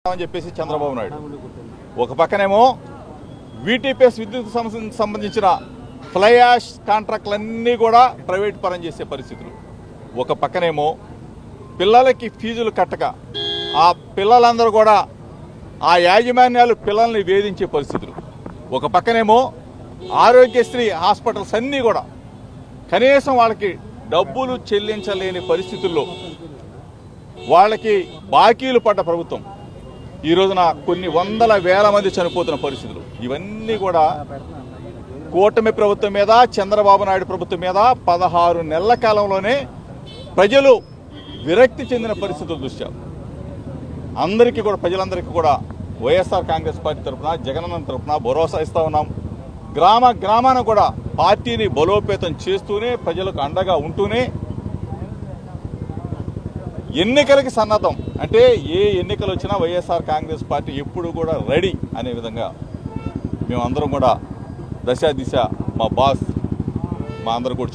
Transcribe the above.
అని చెప్పేసి చంద్రబాబు నాయుడు ఒక పక్కనేమో వీటీపీఎస్ విద్యుత్ సంస్థకు సంబంధించిన ఫ్లై యాష్ కాంట్రాక్టులన్నీ కూడా ప్రైవేట్ పరం చేసే పరిస్థితులు. ఒక పక్కనేమో పిల్లలకి ఫీజులు కట్టక ఆ పిల్లలందరూ కూడా ఆ యాజమాన్యాలు పిల్లల్ని వేధించే పరిస్థితులు. ఒక పక్కనేమో ఆరోగ్యశ్రీ హాస్పిటల్స్ అన్నీ కూడా కనీసం వాళ్ళకి డబ్బులు చెల్లించలేని పరిస్థితుల్లో వాళ్ళకి బాకీలు పడ్డ ప్రభుత్వం. ఈ రోజున కొన్ని వందల వేల మంది చనిపోతున్న పరిస్థితులు. ఇవన్నీ కూడా కూటమి ప్రభుత్వం మీద, చంద్రబాబు నాయుడు ప్రభుత్వం మీద 16 నెలల కాలంలోనే ప్రజలు విరక్తి చెందిన పరిస్థితుల దృష్ట్యా అందరికీ కూడా ప్రజలందరికీ కూడా వైఎస్ఆర్ కాంగ్రెస్ పార్టీ తరఫున, జగనన్న తరఫున భరోసా ఇస్తా ఉన్నాం. గ్రామ గ్రామాన కూడా పార్టీని బలోపేతం చేస్తూనే, ప్రజలకు అండగా ఉంటూనే ఎన్నికలకి సన్నద్ధం. అంటే ఏ ఎన్నికలు వచ్చినా వైఎస్ఆర్ కాంగ్రెస్ పార్టీ ఎప్పుడు కూడా రెడీ అనే విధంగా మేమందరం కూడా దశ దిశ మా బాస్ మా అందరూ కూడా